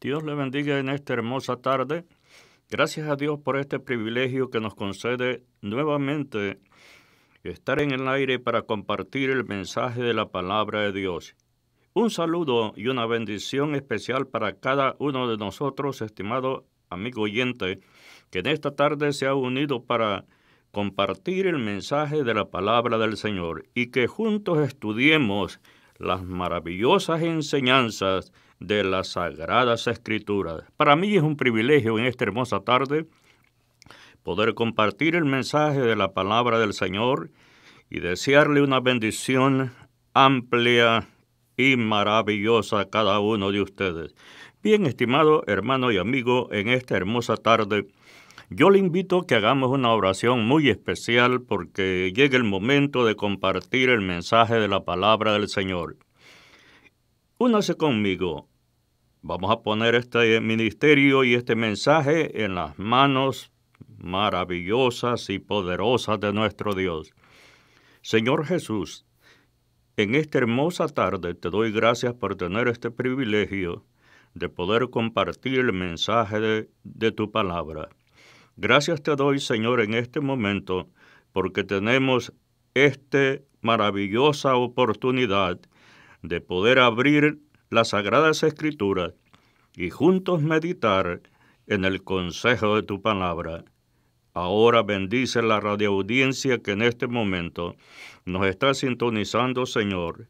Dios le bendiga en esta hermosa tarde. Gracias a Dios por este privilegio que nos concede nuevamente estar en el aire para compartir el mensaje de la palabra de Dios. Un saludo y una bendición especial para cada uno de nosotros, estimado amigo oyente, que en esta tarde se ha unido para compartir el mensaje de la palabra del Señor y que juntos estudiemos las maravillosas enseñanzas de las Sagradas Escrituras. Para mí es un privilegio en esta hermosa tarde poder compartir el mensaje de la palabra del Señor y desearle una bendición amplia y maravillosa a cada uno de ustedes. Bien, estimado hermano y amigo, en esta hermosa tarde, yo le invito a que hagamos una oración muy especial porque llega el momento de compartir el mensaje de la palabra del Señor. Únase conmigo. Vamos a poner este ministerio y este mensaje en las manos maravillosas y poderosas de nuestro Dios. Señor Jesús, en esta hermosa tarde te doy gracias por tener este privilegio de poder compartir el mensaje de tu palabra. Gracias te doy, Señor, en este momento, porque tenemos esta maravillosa oportunidad de poder abrir las Sagradas Escrituras y juntos meditar en el consejo de tu palabra. Ahora bendice la radioaudiencia que en este momento nos está sintonizando, Señor.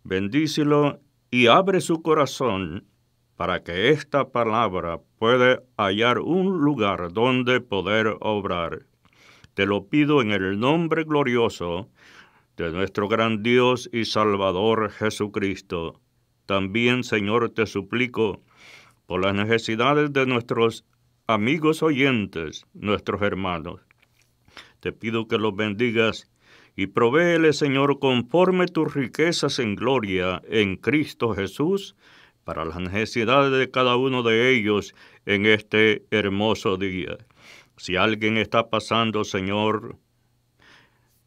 Bendícelo y abre su corazón para que esta palabra pueda hallar un lugar donde poder obrar. Te lo pido en el nombre glorioso de nuestro gran Dios y Salvador Jesucristo. También, Señor, te suplico por las necesidades de nuestros amigos oyentes, nuestros hermanos. Te pido que los bendigas y provéele, Señor, conforme tus riquezas en gloria en Cristo Jesús, para las necesidades de cada uno de ellos en este hermoso día. Si alguien está pasando, Señor,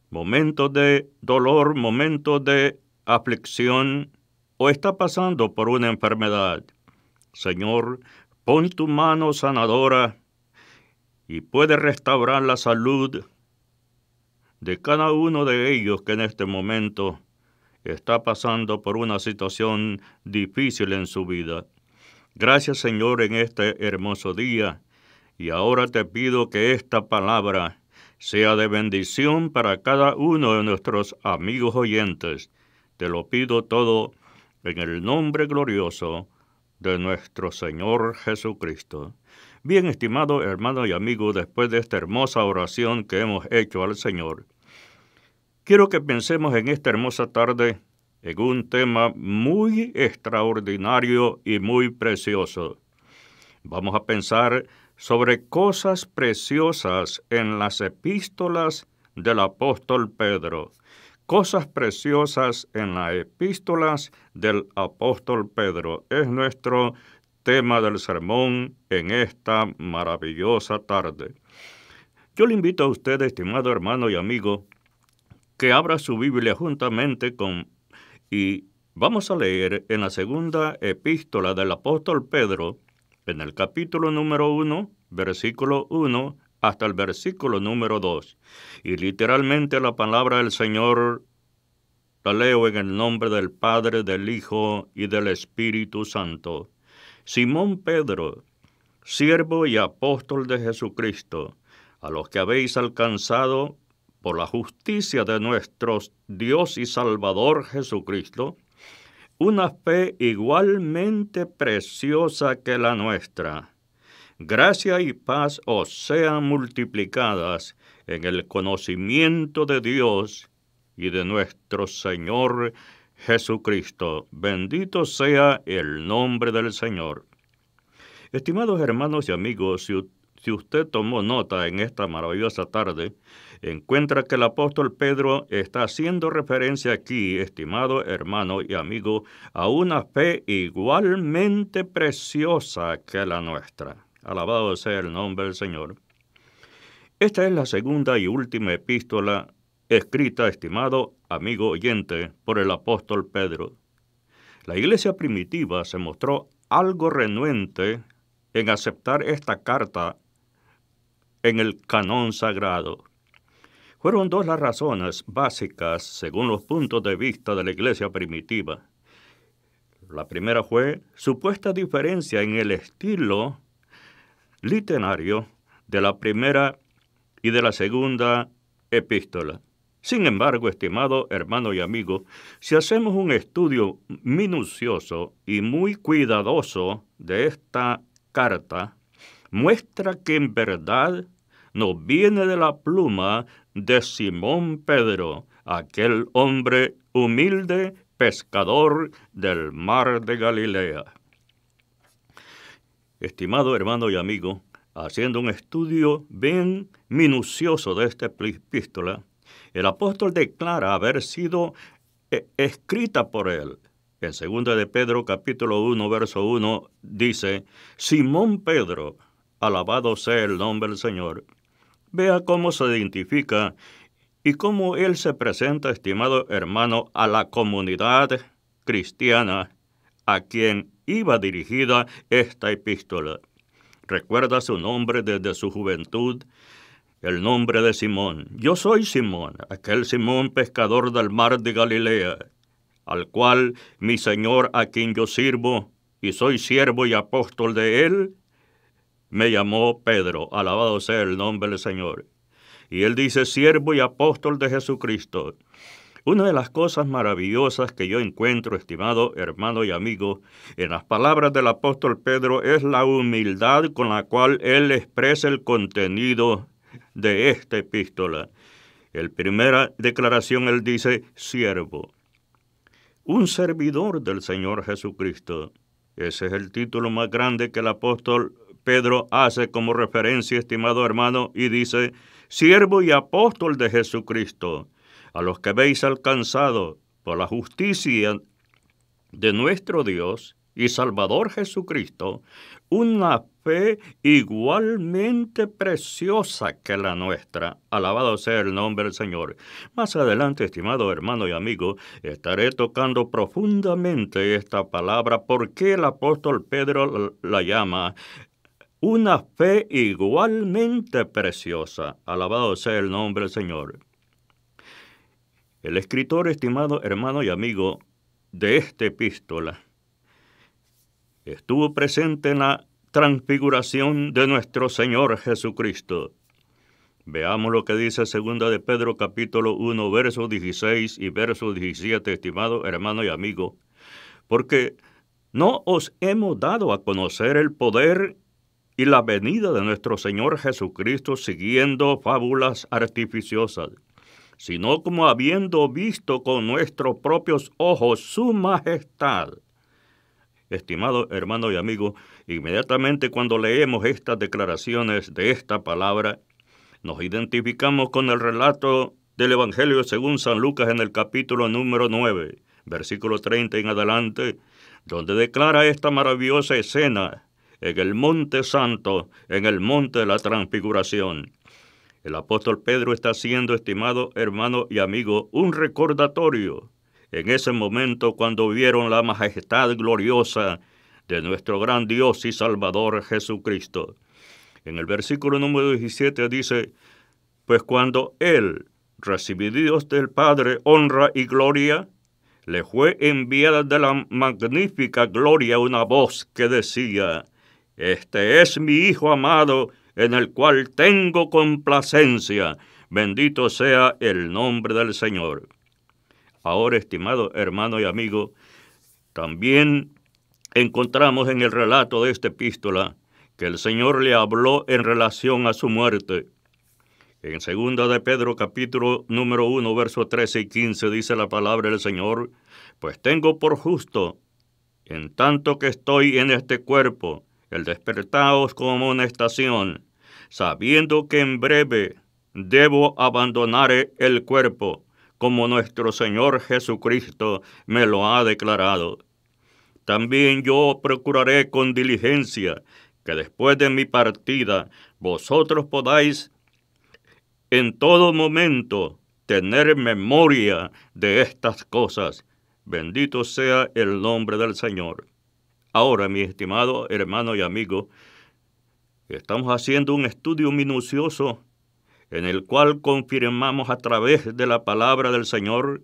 momentos de dolor, momentos de aflicción, o está pasando por una enfermedad, Señor, pon tu mano sanadora y puede restaurar la salud de cada uno de ellos que en este momento está pasando por una situación difícil en su vida. Gracias, Señor, en este hermoso día. Y ahora te pido que esta palabra sea de bendición para cada uno de nuestros amigos oyentes. Te lo pido todo en el nombre glorioso de nuestro Señor Jesucristo. Bien, estimado hermano y amigo, después de esta hermosa oración que hemos hecho al Señor, quiero que pensemos en esta hermosa tarde en un tema muy extraordinario y muy precioso. Vamos a pensar sobre cosas preciosas en las epístolas del apóstol Pedro. Cosas preciosas en las epístolas del apóstol Pedro. Es nuestro tema del sermón en esta maravillosa tarde. Yo le invito a usted, estimado hermano y amigo, que abra su Biblia juntamente y vamos a leer en la segunda epístola del apóstol Pedro, en el capítulo número 1, versículo 1, hasta el versículo número 2. Y literalmente la palabra del Señor la leo en el nombre del Padre, del Hijo y del Espíritu Santo. Simón Pedro, siervo y apóstol de Jesucristo, a los que habéis alcanzado por la justicia de nuestro Dios y Salvador Jesucristo, una fe igualmente preciosa que la nuestra. Gracia y paz os sean multiplicadas en el conocimiento de Dios y de nuestro Señor Jesucristo. Bendito sea el nombre del Señor. Estimados hermanos y amigos, si usted tomó nota en esta maravillosa tarde, encuentra que el apóstol Pedro está haciendo referencia aquí, estimado hermano y amigo, a una fe igualmente preciosa que la nuestra. Alabado sea el nombre del Señor. Esta es la segunda y última epístola escrita, estimado amigo oyente, por el apóstol Pedro. La iglesia primitiva se mostró algo renuente en aceptar esta carta en el canón sagrado. Fueron dos las razones básicas según los puntos de vista de la iglesia primitiva. La primera fue supuesta diferencia en el estilo literario de la primera y de la segunda epístola. Sin embargo, estimado hermano y amigo, si hacemos un estudio minucioso y muy cuidadoso de esta carta, muestra que en verdad nos viene de la pluma de Simón Pedro, aquel hombre humilde, pescador del mar de Galilea. Estimado hermano y amigo, haciendo un estudio bien minucioso de esta epístola, el apóstol declara haber sido escrita por él. En 2 de Pedro, capítulo 1, verso 1, dice, Simón Pedro, alabado sea el nombre del Señor. Vea cómo se identifica y cómo él se presenta, estimado hermano, a la comunidad cristiana a quien iba dirigida esta epístola. Recuerda su nombre desde su juventud, el nombre de Simón. Yo soy Simón, aquel Simón pescador del mar de Galilea, al cual mi Señor, a quien yo sirvo, y soy siervo y apóstol de él, me llamó Pedro. Alabado sea el nombre del Señor. Y él dice, siervo y apóstol de Jesucristo. Una de las cosas maravillosas que yo encuentro, estimado hermano y amigo, en las palabras del apóstol Pedro es la humildad con la cual él expresa el contenido de esta epístola. En primera declaración él dice, siervo, un servidor del Señor Jesucristo. Ese es el título más grande que el apóstol Pedro hace como referencia, estimado hermano, y dice, siervo y apóstol de Jesucristo, a los que habéis alcanzado por la justicia de nuestro Dios y Salvador Jesucristo, una fe igualmente preciosa que la nuestra. Alabado sea el nombre del Señor. Más adelante, estimado hermano y amigo, estaré tocando profundamente esta palabra, porque el apóstol Pedro la llama una fe igualmente preciosa. Alabado sea el nombre del Señor. El escritor, estimado hermano y amigo, de esta epístola, estuvo presente en la transfiguración de nuestro Señor Jesucristo. Veamos lo que dice 2 de Pedro capítulo 1, versos 16 y verso 17, estimado hermano y amigo, porque no os hemos dado a conocer el poder y la venida de nuestro Señor Jesucristo siguiendo fábulas artificiosas, sino como habiendo visto con nuestros propios ojos su majestad. Estimado hermano y amigo, inmediatamente cuando leemos estas declaraciones de esta palabra, nos identificamos con el relato del Evangelio según San Lucas en el capítulo número 9, versículo 30 en adelante, donde declara esta maravillosa escena en el Monte Santo, en el Monte de la Transfiguración. El apóstol Pedro está haciendo, estimado hermano y amigo, un recordatorio en ese momento cuando vieron la majestad gloriosa de nuestro gran Dios y Salvador Jesucristo. En el versículo número 17 dice, pues cuando él, recibido del Padre honra y gloria, le fue enviada de la magnífica gloria una voz que decía, este es mi Hijo amado, en el cual tengo complacencia. Bendito sea el nombre del Señor. Ahora, estimado hermano y amigo, también encontramos en el relato de esta epístola que el Señor le habló en relación a su muerte. En 2 de Pedro, capítulo número 1, versos 13 y 15, dice la palabra del Señor, pues tengo por justo, en tanto que estoy en este cuerpo, el despertaos como una estación, sabiendo que en breve debo abandonar el cuerpo, como nuestro Señor Jesucristo me lo ha declarado. También yo procuraré con diligencia que después de mi partida vosotros podáis en todo momento tener memoria de estas cosas. Bendito sea el nombre del Señor. Ahora, mi estimado hermano y amigo, estamos haciendo un estudio minucioso en el cual confirmamos a través de la palabra del Señor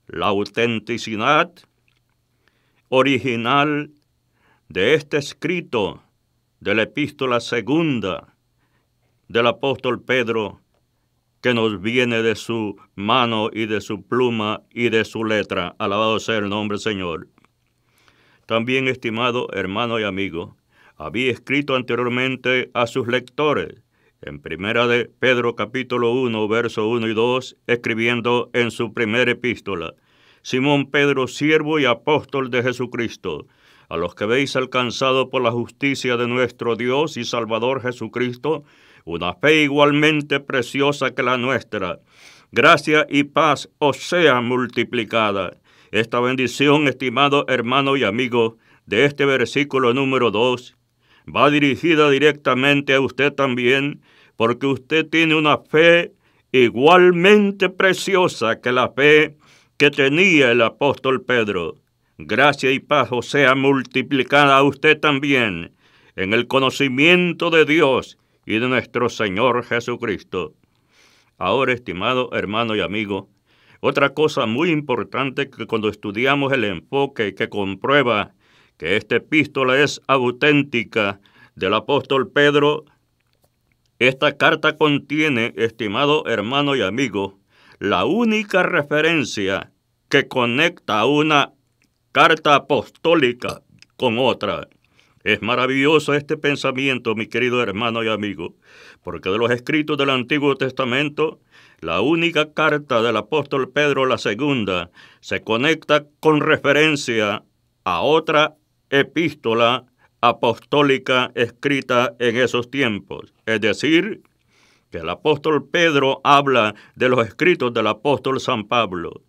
la autenticidad original de este escrito de la epístola segunda del apóstol Pedro, que nos viene de su mano y de su pluma y de su letra. Alabado sea el nombre del Señor. También, estimado hermano y amigo, había escrito anteriormente a sus lectores, en primera de Pedro capítulo 1, verso 1 y 2, escribiendo en su primera epístola: Simón Pedro, siervo y apóstol de Jesucristo, a los que habéis alcanzado por la justicia de nuestro Dios y Salvador Jesucristo, una fe igualmente preciosa que la nuestra. Gracia y paz os sea multiplicada. Esta bendición, estimado hermano y amigo, de este versículo número 2, va dirigida directamente a usted también, porque usted tiene una fe igualmente preciosa que la fe que tenía el apóstol Pedro. Gracia y paz os sea multiplicada a usted también en el conocimiento de Dios y de nuestro Señor Jesucristo. Ahora, estimado hermano y amigo, otra cosa muy importante que cuando estudiamos el enfoque que comprueba que esta epístola es auténtica del apóstol Pedro, esta carta contiene, estimado hermano y amigo, la única referencia que conecta a una carta apostólica con otra. Es maravilloso este pensamiento, mi querido hermano y amigo, porque de los escritos del Antiguo Testamento, la única carta del apóstol Pedro, la segunda, se conecta con referencia a otra epístola apostólica escrita en esos tiempos. Es decir, que el apóstol Pedro habla de los escritos del apóstol San Pablo.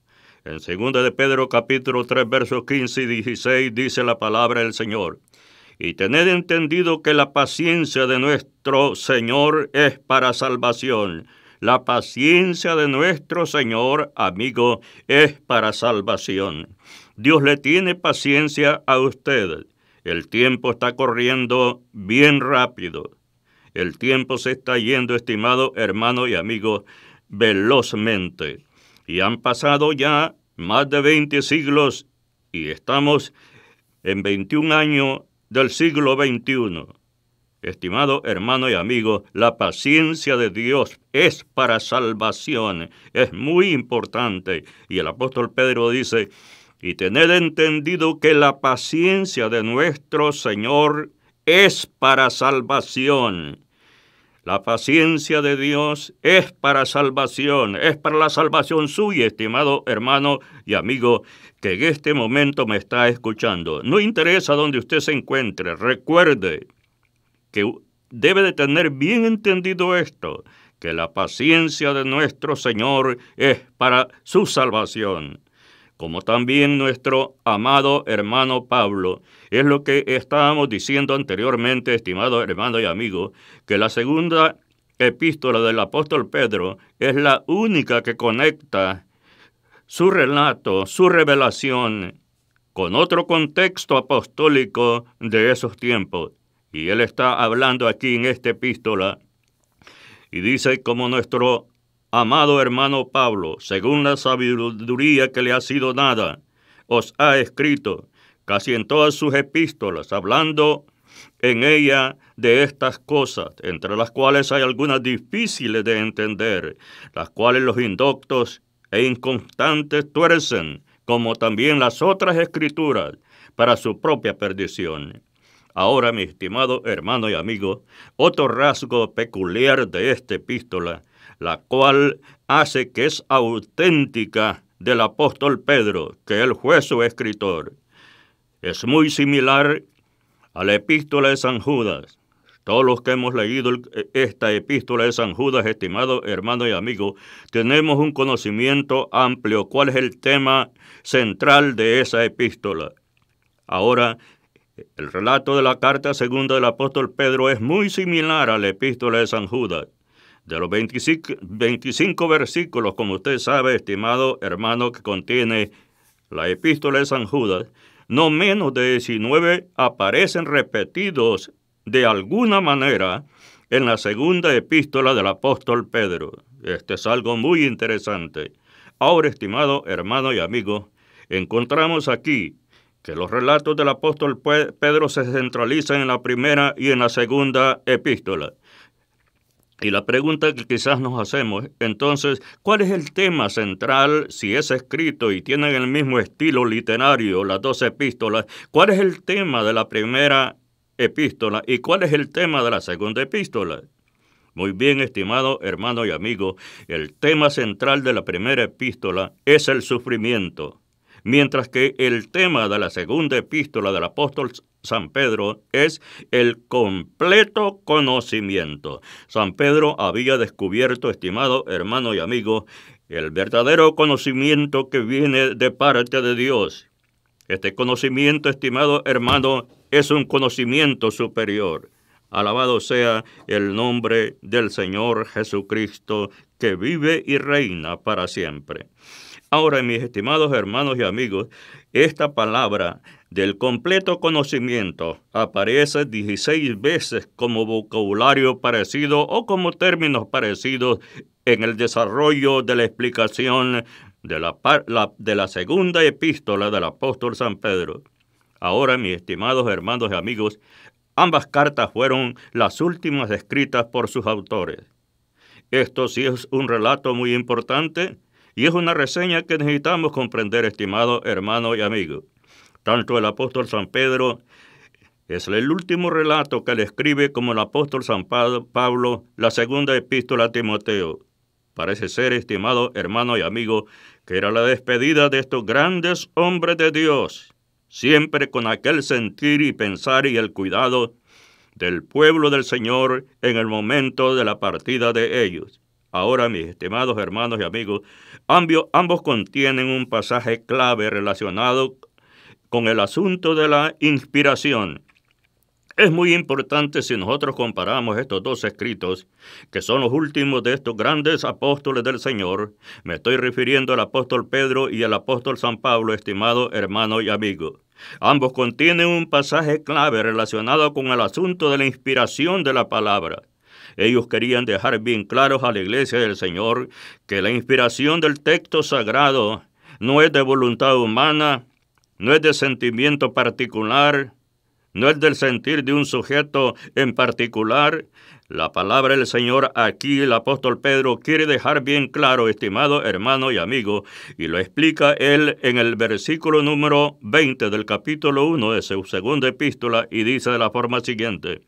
En 2 de Pedro capítulo 3, versos 15 y 16 dice la palabra del Señor: Y tened entendido que la paciencia de nuestro Señor es para salvación. La paciencia de nuestro Señor, amigo, es para salvación. Dios le tiene paciencia a usted. El tiempo está corriendo bien rápido. El tiempo se está yendo, estimado hermano y amigo, velozmente. Y han pasado ya más de 20 siglos y estamos en 21 años del siglo XXI. Estimado hermano y amigo, la paciencia de Dios es para salvación. Es muy importante. Y el apóstol Pedro dice: y tened entendido que la paciencia de nuestro Señor es para salvación. La paciencia de Dios es para salvación, es para la salvación suya, estimado hermano y amigo, que en este momento me está escuchando. No interesa dónde usted se encuentre, recuerde que debe de tener bien entendido esto, que la paciencia de nuestro Señor es para su salvación. Como también nuestro amado hermano Pablo, es lo que estábamos diciendo anteriormente, estimado hermano y amigo, que la segunda epístola del apóstol Pedro es la única que conecta su relato, su revelación, con otro contexto apostólico de esos tiempos. Y él está hablando aquí en esta epístola y dice: como nuestro amado hermano Pablo, según la sabiduría que le ha sido dada, os ha escrito, casi en todas sus epístolas, hablando en ella de estas cosas, entre las cuales hay algunas difíciles de entender, las cuales los indoctos e inconstantes tuercen, como también las otras escrituras, para su propia perdición. Ahora, mi estimado hermano y amigo, otro rasgo peculiar de esta epístola, la cual hace que es auténtica del apóstol Pedro, que él fue su escritor, es muy similar a la epístola de San Judas. Todos los que hemos leído esta epístola de San Judas, estimado hermano y amigo, tenemos un conocimiento amplio. ¿Cuál es el tema central de esa epístola? Ahora, el relato de la carta segunda del apóstol Pedro es muy similar a la epístola de San Judas. De los 25 versículos, como usted sabe, estimado hermano, que contiene la epístola de San Judas, no menos de 19 aparecen repetidos de alguna manera en la segunda epístola del apóstol Pedro. Este es algo muy interesante. Ahora, estimado hermano y amigo, encontramos aquí que los relatos del apóstol Pedro se centralizan en la primera y en la segunda epístola. Y la pregunta que quizás nos hacemos, entonces, ¿cuál es el tema central si es escrito y tienen el mismo estilo literario las dos epístolas? ¿Cuál es el tema de la primera epístola y cuál es el tema de la segunda epístola? Muy bien, estimado hermano y amigo, el tema central de la primera epístola es el sufrimiento, mientras que el tema de la segunda epístola del apóstol San Pedro es el completo conocimiento. San Pedro había descubierto, estimado hermano y amigo, el verdadero conocimiento que viene de parte de Dios. Este conocimiento, estimado hermano, es un conocimiento superior. Alabado sea el nombre del Señor Jesucristo, que vive y reina para siempre. Ahora, mis estimados hermanos y amigos, esta palabra del completo conocimiento aparece 16 veces como vocabulario parecido o como términos parecidos en el desarrollo de la explicación de la segunda epístola del apóstol San Pedro. Ahora, mis estimados hermanos y amigos, ambas cartas fueron las últimas escritas por sus autores. Esto sí es un relato muy importante y es una reseña que necesitamos comprender, estimado hermano y amigo. Tanto el apóstol San Pedro es el último relato que le escribe como el apóstol San Pablo la segunda epístola a Timoteo. Parece ser, estimado hermano y amigo, que era la despedida de estos grandes hombres de Dios, siempre con aquel sentir y pensar y el cuidado del pueblo del Señor en el momento de la partida de ellos. Ahora, mis estimados hermanos y amigos, ambos contienen un pasaje clave relacionado con el asunto de la inspiración. Es muy importante si nosotros comparamos estos dos escritos, que son los últimos de estos grandes apóstoles del Señor. Me estoy refiriendo al apóstol Pedro y al apóstol San Pablo, estimado hermano y amigo. Ambos contienen un pasaje clave relacionado con el asunto de la inspiración de la palabra. Ellos querían dejar bien claros a la iglesia del Señor que la inspiración del texto sagrado no es de voluntad humana, no es de sentimiento particular, no es del sentir de un sujeto en particular. La palabra del Señor aquí, el apóstol Pedro quiere dejar bien claro, estimado hermano y amigo, y lo explica él en el versículo número 20 del capítulo 1 de su segunda epístola, y dice de la forma siguiente: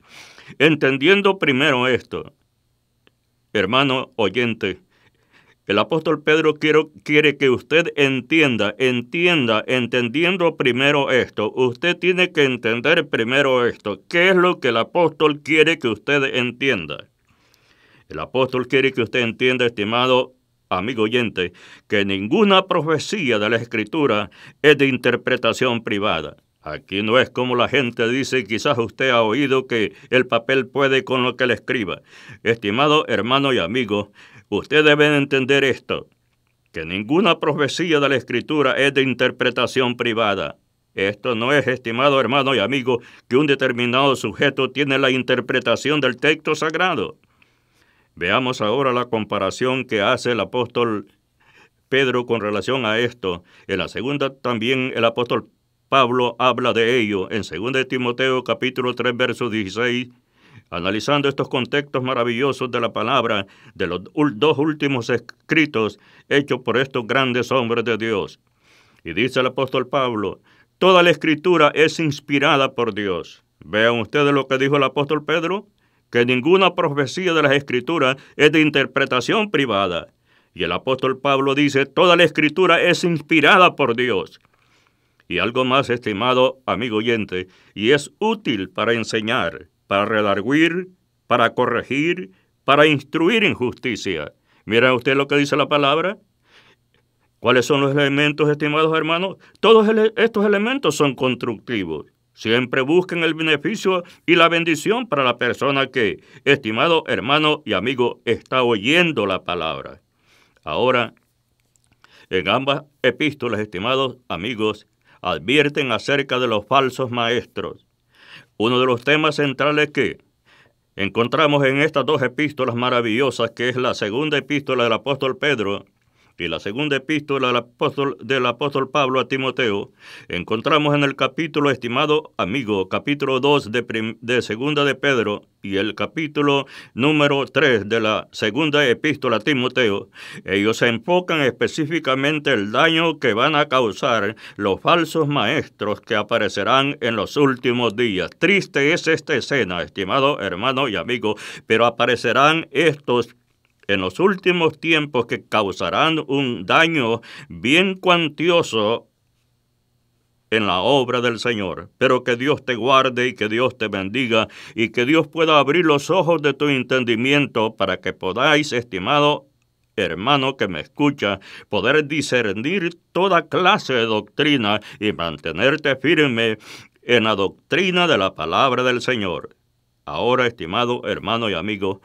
entendiendo primero esto, hermano oyente, el apóstol Pedro quiere que usted entienda, entendiendo primero esto. Usted tiene que entender primero esto. ¿Qué es lo que el apóstol quiere que usted entienda? El apóstol quiere que usted entienda, estimado amigo oyente, que ninguna profecía de la Escritura es de interpretación privada. Aquí no es como la gente dice, quizás usted ha oído que el papel puede con lo que le escriba. Estimado hermano y amigo, usted debe entender esto, que ninguna profecía de la Escritura es de interpretación privada. Esto no es, estimado hermano y amigo, que un determinado sujeto tiene la interpretación del texto sagrado. Veamos ahora la comparación que hace el apóstol Pedro con relación a esto. En la segunda también el apóstol Pablo habla de ello en 2 Timoteo capítulo 3, verso 16, analizando estos contextos maravillosos de la palabra de los dos últimos escritos hechos por estos grandes hombres de Dios. Y dice el apóstol Pablo: toda la Escritura es inspirada por Dios. Vean ustedes lo que dijo el apóstol Pedro, que ninguna profecía de las Escrituras es de interpretación privada. Y el apóstol Pablo dice: toda la Escritura es inspirada por Dios. Y algo más, estimado amigo oyente, y es útil para enseñar, para redarguir, para corregir, para instruir en justicia. Mira usted lo que dice la palabra. ¿Cuáles son los elementos, estimados hermanos? Todos estos elementos son constructivos. Siempre busquen el beneficio y la bendición para la persona que, estimado hermano y amigo, está oyendo la palabra. Ahora, en ambas epístolas, estimados amigos, advierten acerca de los falsos maestros. Uno de los temas centrales que encontramos en estas dos epístolas maravillosas, que es la segunda epístola del apóstol Pedro y la segunda epístola del apóstol Pablo a Timoteo, encontramos en el capítulo, estimado amigo, capítulo 2 de segunda de Pedro y el capítulo número 3 de la segunda epístola a Timoteo. Ellos se enfocan específicamente el daño que van a causar los falsos maestros que aparecerán en los últimos días. Triste es esta escena, estimado hermano y amigo, pero aparecerán estos en los últimos tiempos que causarán un daño bien cuantioso en la obra del Señor. Pero que Dios te guarde y que Dios te bendiga y que Dios pueda abrir los ojos de tu entendimiento para que podáis, estimado hermano que me escucha, poder discernir toda clase de doctrina y mantenerte firme en la doctrina de la palabra del Señor. Ahora, estimado hermano y amigo,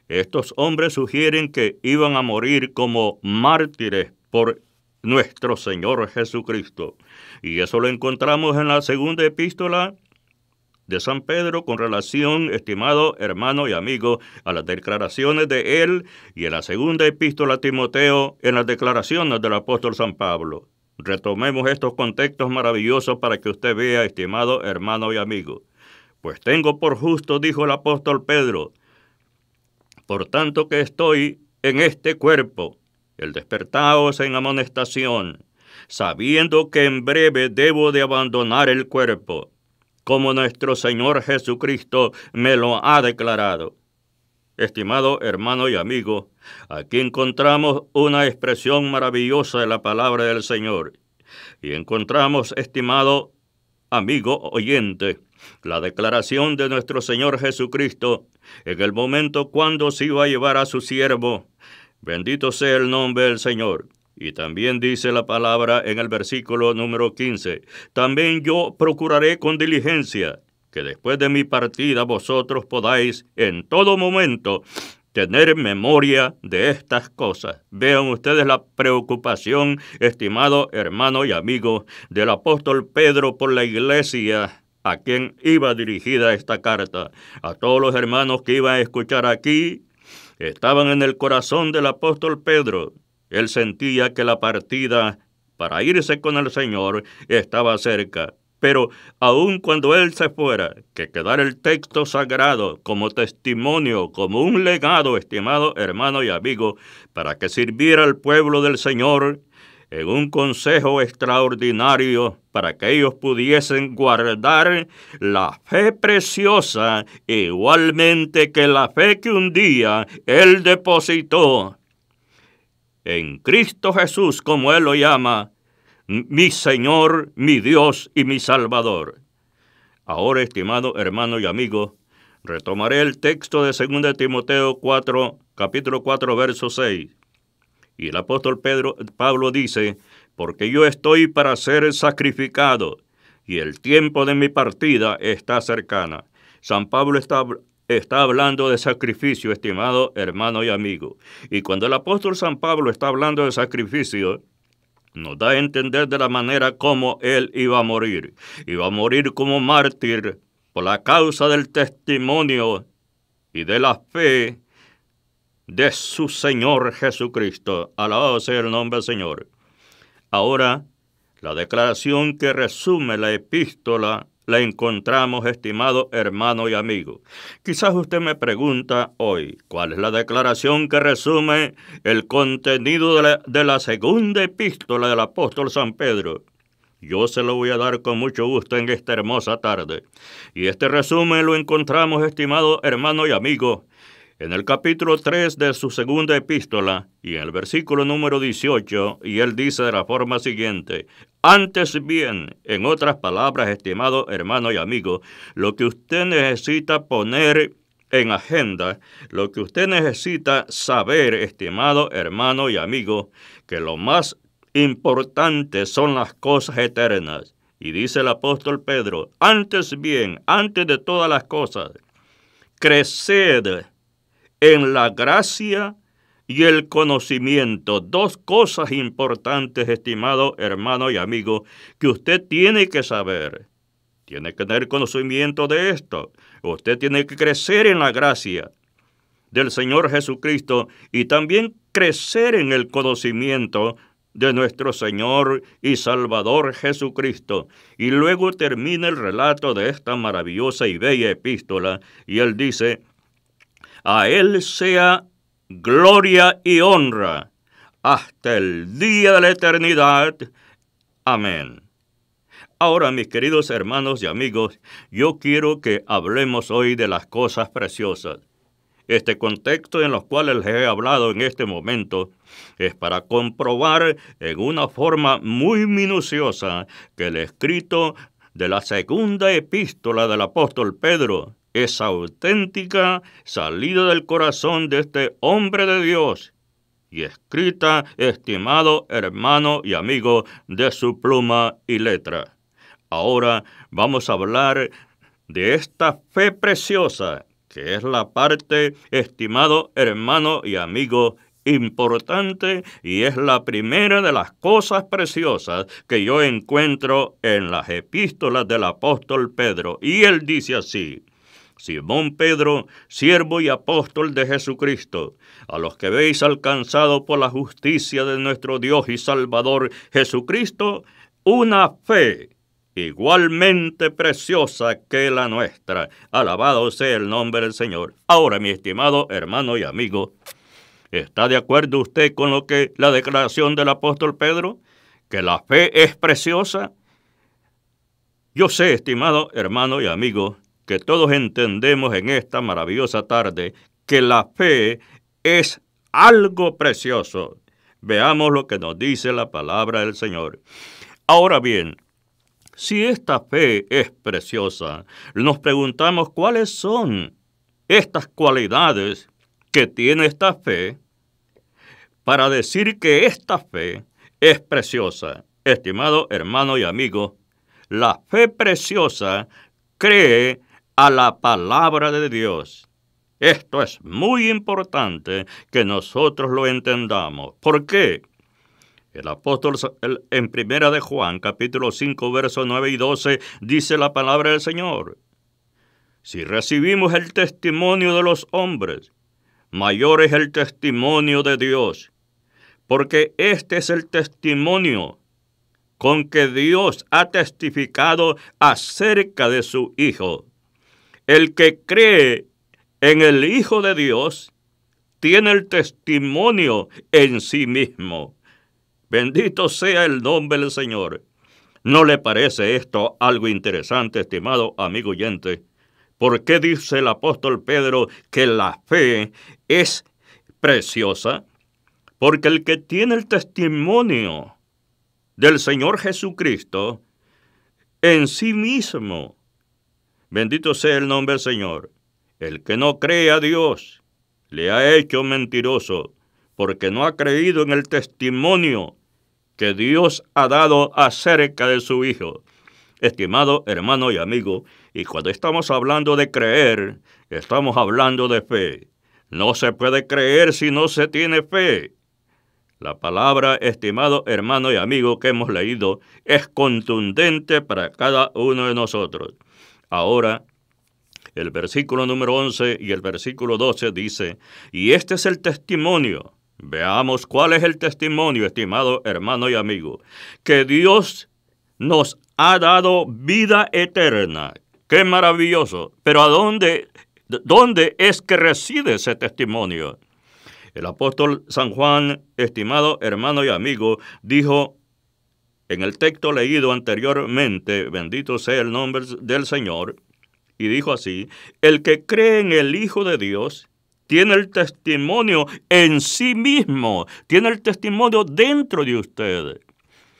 estos hombres sugieren que iban a morir como mártires por nuestro Señor Jesucristo. Y eso lo encontramos en la segunda epístola de San Pedro con relación, estimado hermano y amigo, a las declaraciones de él, y en la segunda epístola a Timoteo en las declaraciones del apóstol San Pablo. Retomemos estos contextos maravillosos para que usted vea, estimado hermano y amigo. Pues tengo por justo, dijo el apóstol Pedro, por tanto que estoy en este cuerpo, el despertaos en amonestación, sabiendo que en breve debo de abandonar el cuerpo, como nuestro Señor Jesucristo me lo ha declarado. Estimado hermano y amigo, aquí encontramos una expresión maravillosa de la palabra del Señor. Y encontramos, estimado amigo oyente, la declaración de nuestro Señor Jesucristo en el momento cuando se iba a llevar a su siervo. Bendito sea el nombre del Señor. Y también dice la palabra en el versículo número 15, también yo procuraré con diligencia que después de mi partida vosotros podáis en todo momento tener memoria de estas cosas. Vean ustedes la preocupación, estimado hermano y amigo, del apóstol Pedro por la iglesia a quien iba dirigida esta carta. A todos los hermanos que iban a escuchar aquí, estaban en el corazón del apóstol Pedro. Él sentía que la partida para irse con el Señor estaba cerca. Pero aun cuando él se fuera, que quedara el texto sagrado como testimonio, como un legado, estimado hermano y amigo, para que sirviera al pueblo del Señor en un consejo extraordinario para que ellos pudiesen guardar la fe preciosa, igualmente que la fe que un día Él depositó en Cristo Jesús, como Él lo llama, mi Señor, mi Dios y mi Salvador. Ahora, estimado hermano y amigo, retomaré el texto de 2 Timoteo 4, capítulo 4, verso 6. Y el apóstol Pablo dice, porque yo estoy para ser sacrificado, y el tiempo de mi partida está cercana. San Pablo está hablando de sacrificio, estimado hermano y amigo. Y cuando el apóstol San Pablo está hablando de sacrificio, nos da a entender de la manera como él iba a morir. Iba a morir como mártir por la causa del testimonio y de la fe de su Señor Jesucristo. Alabado sea el nombre del Señor. Ahora, la declaración que resume la epístola la encontramos, estimado hermano y amigo. Quizás usted me pregunta hoy, ¿cuál es la declaración que resume el contenido de la segunda epístola del apóstol San Pedro? Yo se lo voy a dar con mucho gusto en esta hermosa tarde. Y este resumen lo encontramos, estimado hermano y amigo, en el capítulo 3 de su segunda epístola y en el versículo número 18, y él dice de la forma siguiente, antes bien, en otras palabras, estimado hermano y amigo, lo que usted necesita poner en agenda, lo que usted necesita saber, estimado hermano y amigo, que lo más importante son las cosas eternas. Y dice el apóstol Pedro, antes bien, antes de todas las cosas, creced en la gracia y el conocimiento. Dos cosas importantes, estimado hermano y amigo, que usted tiene que saber. Tiene que tener conocimiento de esto. Usted tiene que crecer en la gracia del Señor Jesucristo y también crecer en el conocimiento de nuestro Señor y Salvador Jesucristo. Y luego termina el relato de esta maravillosa y bella epístola, y él dice: a Él sea gloria y honra hasta el día de la eternidad. Amén. Ahora, mis queridos hermanos y amigos, yo quiero que hablemos hoy de las cosas preciosas. Este contexto en los cuales les he hablado en este momento es para comprobar en una forma muy minuciosa que el escrito de la segunda epístola del apóstol Pedro es auténtica, salida del corazón de este hombre de Dios y escrita, estimado hermano y amigo, de su pluma y letra. Ahora vamos a hablar de esta fe preciosa, que es la parte, estimado hermano y amigo, importante, y es la primera de las cosas preciosas que yo encuentro en las epístolas del apóstol Pedro. Y él dice así: Simón Pedro, siervo y apóstol de Jesucristo, a los que habéis alcanzado por la justicia de nuestro Dios y Salvador Jesucristo, una fe igualmente preciosa que la nuestra. Alabado sea el nombre del Señor. Ahora, mi estimado hermano y amigo, ¿está de acuerdo usted con lo que la declaración del apóstol Pedro? ¿Que la fe es preciosa? Yo sé, estimado hermano y amigo, que todos entendemos en esta maravillosa tarde que la fe es algo precioso. Veamos lo que nos dice la palabra del Señor. Ahora bien, si esta fe es preciosa, nos preguntamos cuáles son estas cualidades que tiene esta fe para decir que esta fe es preciosa. Estimado hermano y amigo, la fe preciosa cree a la palabra de Dios. Esto es muy importante que nosotros lo entendamos. ¿Por qué? El apóstol en primera de Juan, capítulo 5, versos 9 y 12, dice la palabra del Señor: si recibimos el testimonio de los hombres, mayor es el testimonio de Dios, porque este es el testimonio con que Dios ha testificado acerca de su Hijo. El que cree en el Hijo de Dios tiene el testimonio en sí mismo. Bendito sea el nombre del Señor. ¿No le parece esto algo interesante, estimado amigo oyente? ¿Por qué dice el apóstol Pedro que la fe es preciosa? Porque el que tiene el testimonio del Señor Jesucristo en sí mismo, bendito sea el nombre del Señor, el que no cree a Dios le ha hecho mentiroso, porque no ha creído en el testimonio que Dios ha dado acerca de su Hijo. Estimado hermano y amigo, y cuando estamos hablando de creer, estamos hablando de fe. No se puede creer si no se tiene fe. La palabra, estimado hermano y amigo, que hemos leído es contundente para cada uno de nosotros. Ahora, el versículo número 11 y el versículo 12 dice: y este es el testimonio. Veamos cuál es el testimonio, estimado hermano y amigo. Que Dios nos ha dado vida eterna. ¡Qué maravilloso! Pero ¿a dónde es que reside ese testimonio? El apóstol San Juan, estimado hermano y amigo, dijo en el texto leído anteriormente, bendito sea el nombre del Señor, y dijo así: el que cree en el Hijo de Dios tiene el testimonio en sí mismo, tiene el testimonio dentro de usted.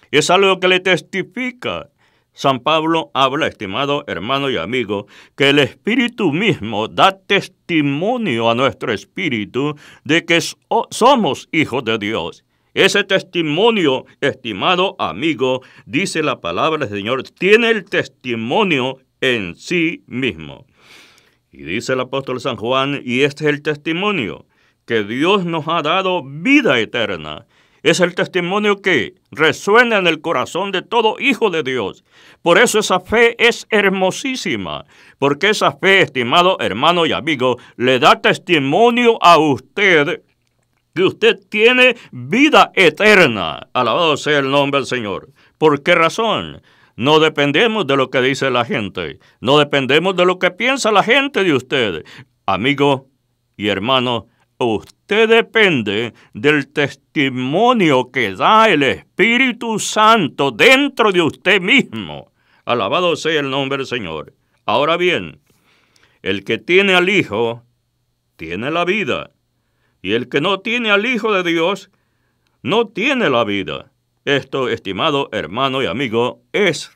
Es algo que le testifica. San Pablo habla, estimado hermano y amigo, que el Espíritu mismo da testimonio a nuestro espíritu de que somos hijos de Dios. Ese testimonio, estimado amigo, dice la palabra del Señor, tiene el testimonio en sí mismo. Y dice el apóstol San Juan, y este es el testimonio, que Dios nos ha dado vida eterna. Es el testimonio que resuena en el corazón de todo hijo de Dios. Por eso esa fe es hermosísima, porque esa fe, estimado hermano y amigo, le da testimonio a usted que usted tiene vida eterna. Alabado sea el nombre del Señor. ¿Por qué razón? No dependemos de lo que dice la gente. No dependemos de lo que piensa la gente de usted. Amigo y hermano, usted depende del testimonio que da el Espíritu Santo dentro de usted mismo. Alabado sea el nombre del Señor. Ahora bien, el que tiene al Hijo, tiene la vida. Y el que no tiene al Hijo de Dios, no tiene la vida. Esto, estimado hermano y amigo, es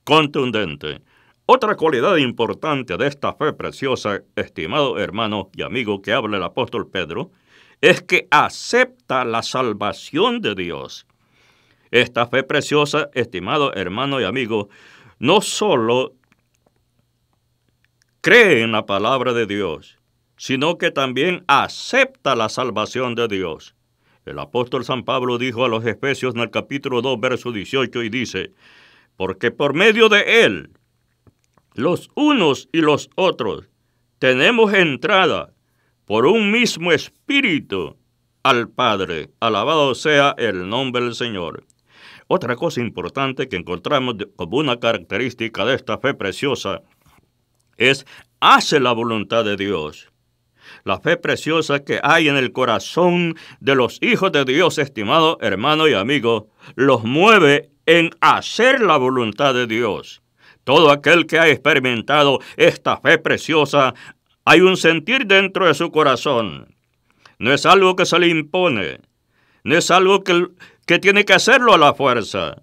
contundente. Otra cualidad importante de esta fe preciosa, estimado hermano y amigo, que habla el apóstol Pedro, es que acepta la salvación de Dios. Esta fe preciosa, estimado hermano y amigo, no solo cree en la palabra de Dios, sino que también acepta la salvación de Dios. El apóstol San Pablo dijo a los Efesios en el capítulo 2, verso 18, y dice, porque por medio de Él, los unos y los otros, tenemos entrada por un mismo espíritu al Padre. Alabado sea el nombre del Señor. Otra cosa importante que encontramos como una característica de esta fe preciosa es hace la voluntad de Dios. La fe preciosa que hay en el corazón de los hijos de Dios, estimado hermano y amigo, los mueve en hacer la voluntad de Dios. Todo aquel que ha experimentado esta fe preciosa, hay un sentir dentro de su corazón. No es algo que se le impone, no es algo que tiene que hacerlo a la fuerza,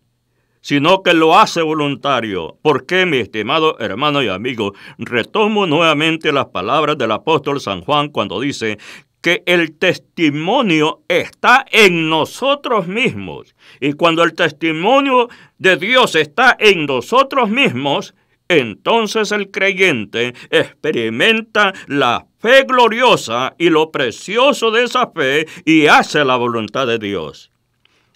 sino que lo hace voluntario. ¿Por qué, mi estimado hermano y amigo? Retomo nuevamente las palabras del apóstol San Juan cuando dice que el testimonio está en nosotros mismos. Y cuando el testimonio de Dios está en nosotros mismos, entonces el creyente experimenta la fe gloriosa y lo precioso de esa fe y hace la voluntad de Dios.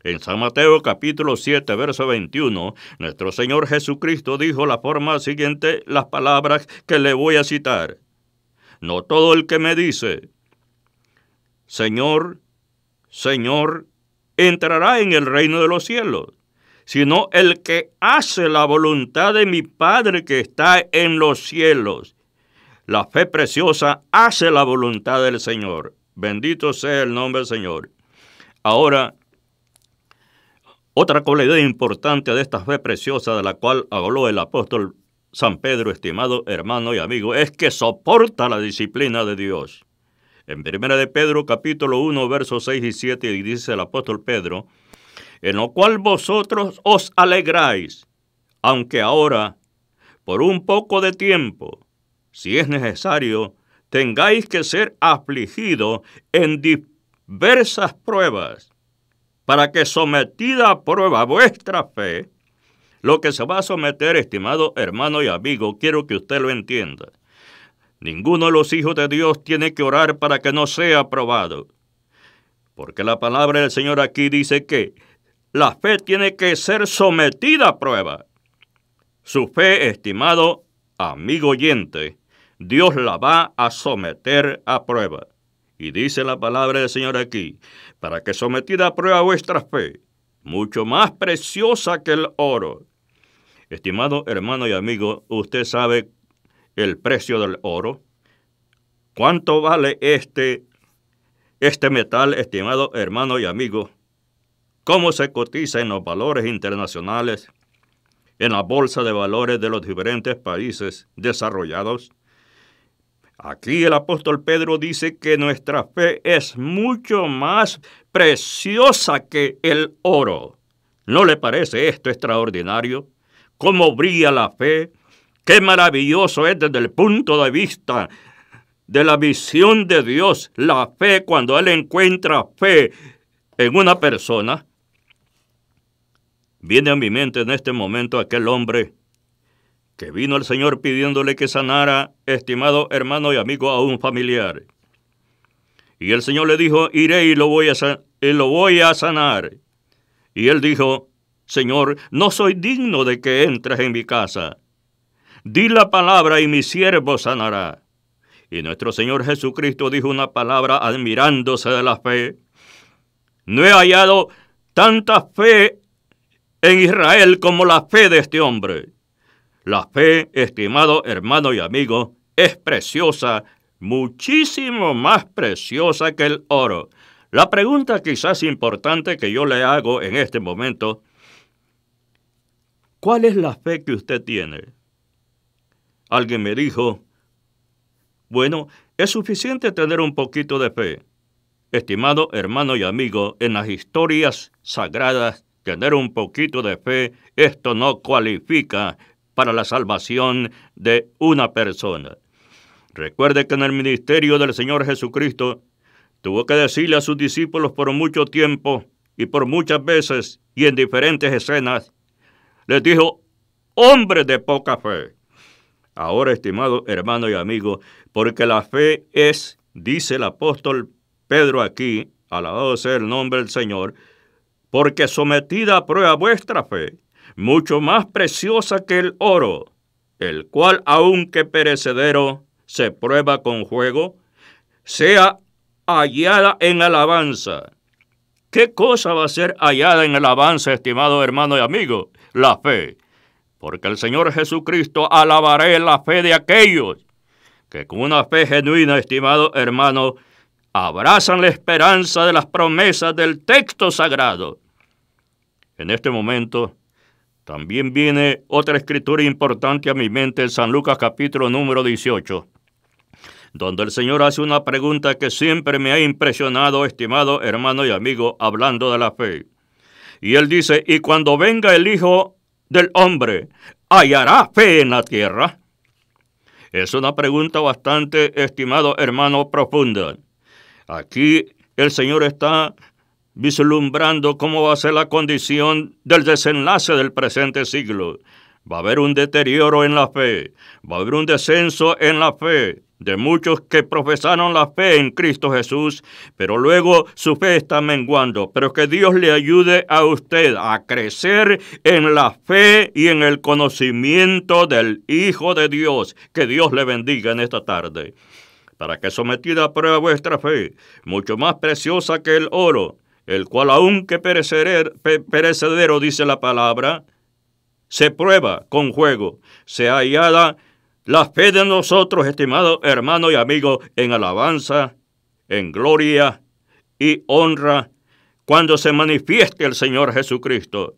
En San Mateo capítulo 7, verso 21, nuestro Señor Jesucristo dijo la forma siguiente, las palabras que le voy a citar. No todo el que me dice, Señor, Señor, entrará en el reino de los cielos, sino el que hace la voluntad de mi Padre que está en los cielos. La fe preciosa hace la voluntad del Señor. Bendito sea el nombre del Señor. Ahora, otra cualidad importante de esta fe preciosa de la cual habló el apóstol San Pedro, estimado hermano y amigo, es que soporta la disciplina de Dios. En 1 de Pedro, capítulo 1, versos 6 y 7, y dice el apóstol Pedro, en lo cual vosotros os alegráis, aunque ahora, por un poco de tiempo, si es necesario, tengáis que ser afligidos en diversas pruebas, para que sometida a prueba vuestra fe, lo que se va a someter, estimado hermano y amigo, quiero que usted lo entienda. Ninguno de los hijos de Dios tiene que orar para que no sea aprobado. Porque la palabra del Señor aquí dice que la fe tiene que ser sometida a prueba. Su fe, estimado amigo oyente, Dios la va a someter a prueba. Y dice la palabra del Señor aquí, para que sometida a prueba vuestra fe, mucho más preciosa que el oro. Estimado hermano y amigo, usted sabe el precio del oro. ¿Cuánto vale este metal, estimado hermano y amigo? ¿Cómo se cotiza en los valores internacionales, en la bolsa de valores de los diferentes países desarrollados? Aquí el apóstol Pedro dice que nuestra fe es mucho más preciosa que el oro. ¿No le parece esto extraordinario? ¿Cómo brilla la fe? ¡Qué maravilloso es desde el punto de vista de la visión de Dios la fe cuando Él encuentra fe en una persona! Viene a mi mente en este momento aquel hombre que vino al Señor pidiéndole que sanara, estimado hermano y amigo, a un familiar. Y el Señor le dijo, iré y lo voy a sanar. Y él dijo, Señor, no soy digno de que entres en mi casa. Di la palabra y mi siervo sanará. Y nuestro Señor Jesucristo dijo una palabra admirándose de la fe. No he hallado tanta fe en Israel como la fe de este hombre. La fe, estimado hermano y amigo, es preciosa, muchísimo más preciosa que el oro. La pregunta quizás importante que yo le hago en este momento, ¿cuál es la fe que usted tiene? Alguien me dijo, bueno, es suficiente tener un poquito de fe. Estimado hermano y amigo, en las historias sagradas, tener un poquito de fe, esto no cualifica para la salvación de una persona. Recuerde que en el ministerio del Señor Jesucristo tuvo que decirle a sus discípulos por mucho tiempo y por muchas veces y en diferentes escenas, les dijo, hombres de poca fe. Ahora, estimado hermano y amigo, porque la fe es, dice el apóstol Pedro aquí, alabado sea el nombre del Señor, porque sometida a prueba vuestra fe, mucho más preciosa que el oro, el cual, aunque perecedero, se prueba con fuego, sea hallada en alabanza. ¿Qué cosa va a ser hallada en alabanza, estimado hermano y amigo? La fe. Porque el Señor Jesucristo alabaré la fe de aquellos que con una fe genuina, estimado hermano, abrazan la esperanza de las promesas del texto sagrado. En este momento, también viene otra escritura importante a mi mente, en San Lucas capítulo número 18, donde el Señor hace una pregunta que siempre me ha impresionado, estimado hermano y amigo, hablando de la fe. Y él dice, y cuando venga el Hijo del Hombre, ¿hallará fe en la tierra? Es una pregunta bastante, estimado hermano, profunda. Aquí el Señor está vislumbrando cómo va a ser la condición del desenlace del presente siglo. Va a haber un deterioro en la fe, va a haber un descenso en la fe de muchos que profesaron la fe en Cristo Jesús, pero luego su fe está menguando. Pero que Dios le ayude a usted a crecer en la fe y en el conocimiento del Hijo de Dios. Que Dios le bendiga en esta tarde. Para que sometida a prueba vuestra fe, mucho más preciosa que el oro, el cual aunque perecedero, dice la palabra, se prueba con fuego, se hallada la fe de nosotros, estimado hermano y amigo, en alabanza, en gloria y honra, cuando se manifieste el Señor Jesucristo.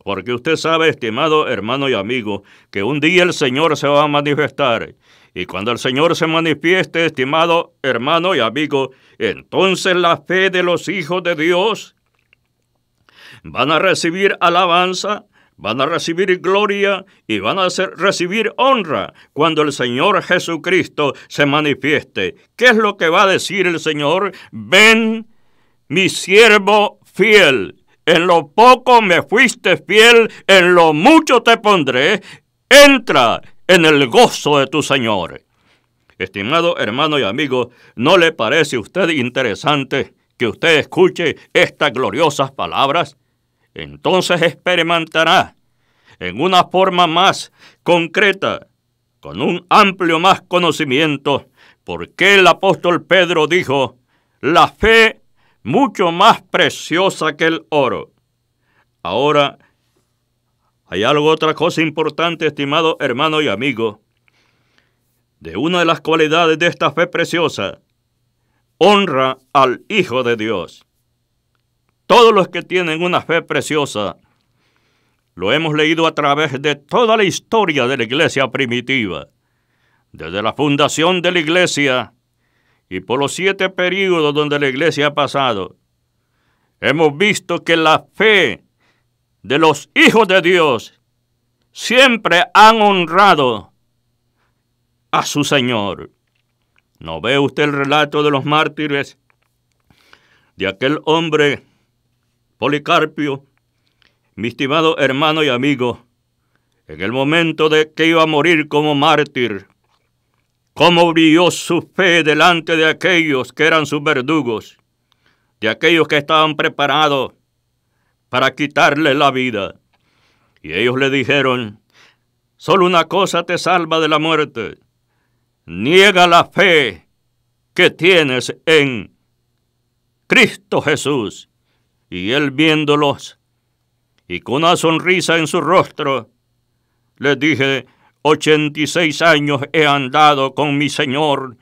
Porque usted sabe, estimado hermano y amigo, que un día el Señor se va a manifestar. Y cuando el Señor se manifieste, estimado hermano y amigo, entonces la fe de los hijos de Dios van a recibir alabanza, van a recibir gloria y van a recibir honra cuando el Señor Jesucristo se manifieste. ¿Qué es lo que va a decir el Señor? Ven, mi siervo fiel. En lo poco me fuiste fiel, en lo mucho te pondré. Entra en el gozo de tu Señor. Estimado hermano y amigo, ¿no le parece a usted interesante que usted escuche estas gloriosas palabras? Entonces experimentará en una forma más concreta, con un amplio más conocimiento, por qué el apóstol Pedro dijo, la fe mucho más preciosa que el oro. Ahora, hay otra cosa importante, estimado hermano y amigo, de una de las cualidades de esta fe preciosa, honra al Hijo de Dios. Todos los que tienen una fe preciosa, lo hemos leído a través de toda la historia de la iglesia primitiva, desde la fundación de la iglesia y por los 7 períodos donde la iglesia ha pasado. Hemos visto que la fe de los hijos de Dios siempre han honrado a su Señor. ¿No ve usted el relato de los mártires? De aquel hombre, Policarpio, mi estimado hermano y amigo, en el momento de que iba a morir como mártir, cómo brilló su fe delante de aquellos que eran sus verdugos, de aquellos que estaban preparados para quitarle la vida. Y ellos le dijeron: solo una cosa te salva de la muerte. Niega la fe que tienes en Cristo Jesús. Y él, viéndolos y con una sonrisa en su rostro, les dije: 86 años he andado con mi Señor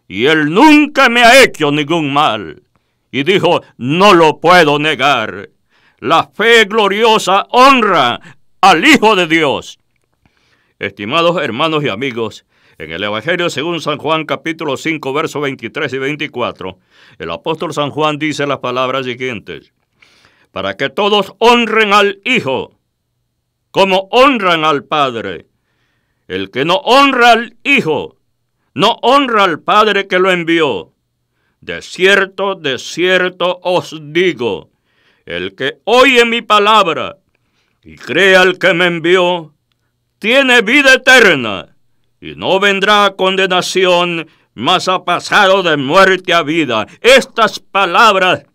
y él nunca me ha hecho ningún mal. Y dijo: no lo puedo negar. La fe gloriosa honra al Hijo de Dios. Estimados hermanos y amigos, en el Evangelio según San Juan, capítulo 5, versos 23 y 24, el apóstol San Juan dice las palabras siguientes: para que todos honren al Hijo como honran al Padre. El que no honra al Hijo, no honra al Padre que lo envió. De cierto os digo, el que oye mi palabra y cree al que me envió, tiene vida eterna, y no vendrá a condenación, mas ha pasado de muerte a vida. Estas palabras,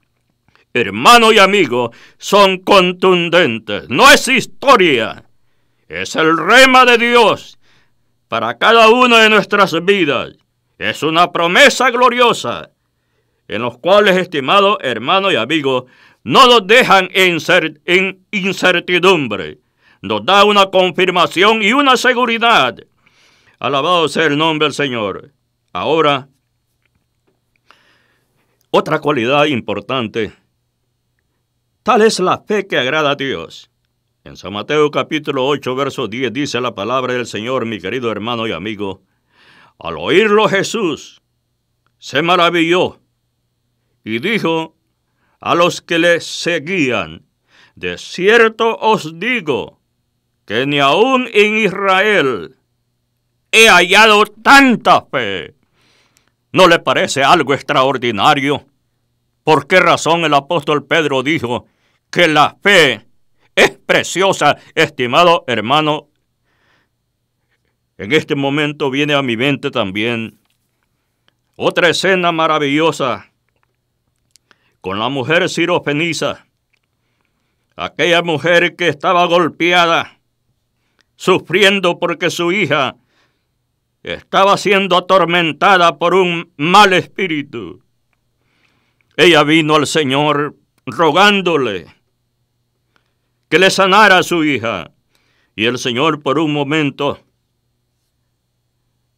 hermano y amigo, son contundentes. No es historia, es el rema de Dios para cada una de nuestras vidas. Es una promesa gloriosa, en los cuales, estimado hermano y amigo, no nos dejan en incertidumbre. Nos da una confirmación y una seguridad. Alabado sea el nombre del Señor. Ahora, otra cualidad importante. Tal es la fe que agrada a Dios. En San Mateo capítulo 8, verso 10 dice la palabra del Señor, mi querido hermano y amigo: al oírlo Jesús se maravilló y dijo a los que le seguían: de cierto os digo que ni aun en Israel he hallado tanta fe. ¿No le parece algo extraordinario? ¿Por qué razón el apóstol Pedro dijo que la fe es preciosa, estimado hermano? En este momento viene a mi mente también otra escena maravillosa con la mujer sirofenisa, aquella mujer que estaba golpeada, sufriendo porque su hija estaba siendo atormentada por un mal espíritu. Ella vino al Señor rogándole que le sanara a su hija, y el Señor por un momento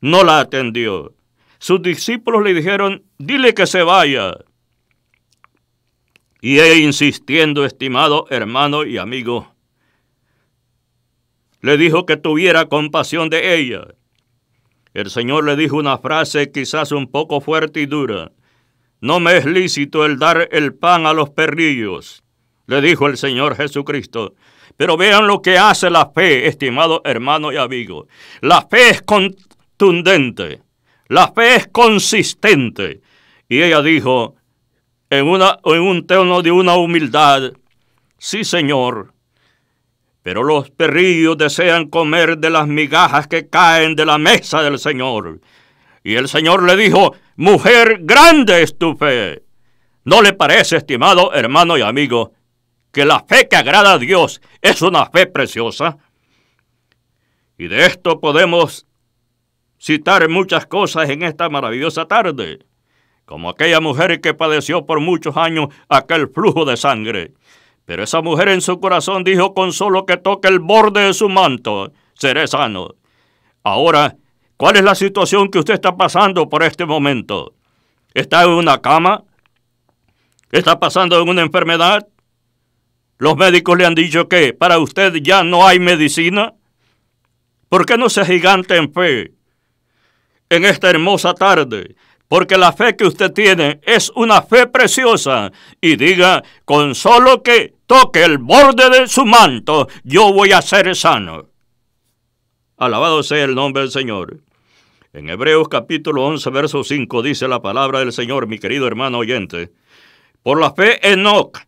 no la atendió. Sus discípulos le dijeron: dile que se vaya. Y ella, insistiendo, estimado hermano y amigo, le dijo que tuviera compasión de ella. El Señor le dijo una frase quizás un poco fuerte y dura: no me es lícito el dar el pan a los perrillos, le dijo el Señor Jesucristo. Pero vean lo que hace la fe, estimado hermano y amigo. La fe es contundente, la fe es consistente. Y ella dijo en un tono de una humildad: sí, Señor, pero los perrillos desean comer de las migajas que caen de la mesa del Señor. Y el Señor le dijo: mujer, grande es tu fe. ¿No le parece, estimado hermano y amigo, que la fe que agrada a Dios es una fe preciosa? Y de esto podemos citar muchas cosas en esta maravillosa tarde, como aquella mujer que padeció por muchos años aquel flujo de sangre. Pero esa mujer en su corazón dijo: con solo que toque el borde de su manto, seré sano. Ahora, ¿cuál es la situación que usted está pasando por este momento? ¿Está en una cama? ¿Está pasando en una enfermedad? ¿Los médicos le han dicho que para usted ya no hay medicina? ¿Por qué no se gigante en fe en esta hermosa tarde? Porque la fe que usted tiene es una fe preciosa. Y diga: con solo que toque el borde de su manto, yo voy a ser sano. Alabado sea el nombre del Señor. En Hebreos capítulo 11, verso 5 dice la palabra del Señor, mi querido hermano oyente: por la fe Enoc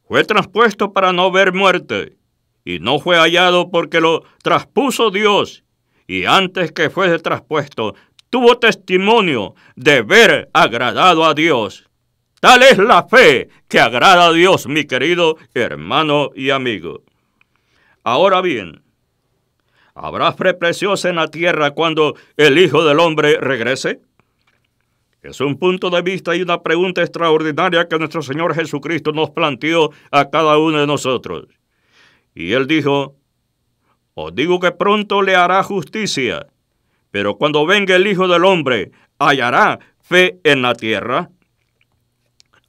fue traspuesto para no ver muerte, y no fue hallado porque lo traspuso Dios, y antes que fuese traspuesto, tuvo testimonio de ver agradado a Dios. Tal es la fe que agrada a Dios, mi querido hermano y amigo. Ahora bien, ¿habrá fe preciosa en la tierra cuando el Hijo del Hombre regrese? Es un punto de vista y una pregunta extraordinaria que nuestro Señor Jesucristo nos planteó a cada uno de nosotros. Y Él dijo: os digo que pronto le hará justicia, pero cuando venga el Hijo del Hombre, ¿hallará fe en la tierra?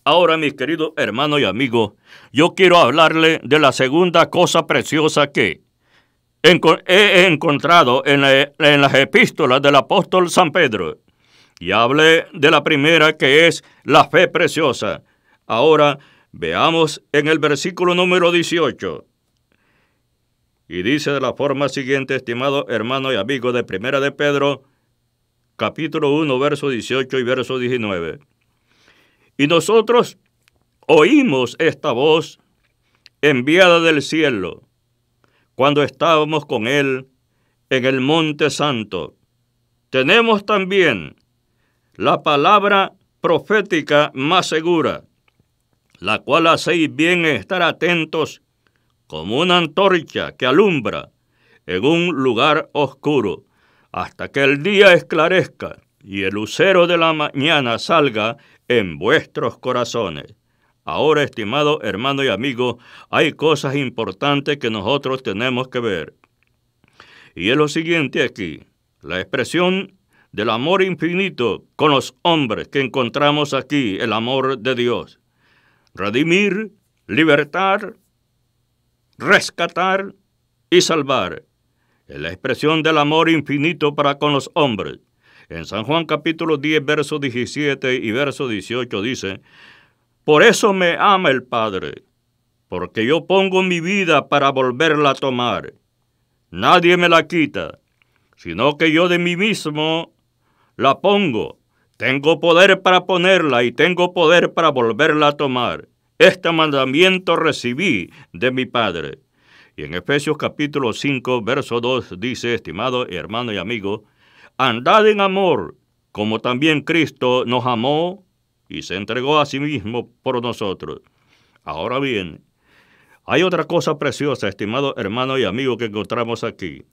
Ahora, mis queridos hermanos y amigos, yo quiero hablarle de la segunda cosa preciosa que he encontrado en las epístolas del apóstol San Pedro. Y hablé de la primera, que es la fe preciosa. Ahora veamos en el versículo número 18. Y dice de la forma siguiente, estimado hermano y amigo, de Primera de Pedro, capítulo 1, verso 18 y verso 19. Y nosotros oímos esta voz enviada del cielo, cuando estábamos con él en el monte santo. Tenemos también la palabra profética más segura, la cual hacéis bien en estar atentos como una antorcha que alumbra en un lugar oscuro, hasta que el día esclarezca y el lucero de la mañana salga en vuestros corazones. Ahora, estimado hermano y amigo, hay cosas importantes que nosotros tenemos que ver. Y es lo siguiente aquí: la expresión del amor infinito con los hombres que encontramos aquí, el amor de Dios. Redimir, libertar, rescatar y salvar. Es la expresión del amor infinito para con los hombres. En San Juan capítulo 10, verso 17 y verso 18 dice: por eso me ama el Padre, porque yo pongo mi vida para volverla a tomar. Nadie me la quita, sino que yo de mí mismo la pongo. Tengo poder para ponerla y tengo poder para volverla a tomar. Este mandamiento recibí de mi Padre. Y en Efesios capítulo 5, verso 2 dice, estimado hermano y amigo: andad en amor, como también Cristo nos amó y se entregó a sí mismo por nosotros. Ahora bien, hay otra cosa preciosa, estimado hermano y amigo, que encontramos aquí.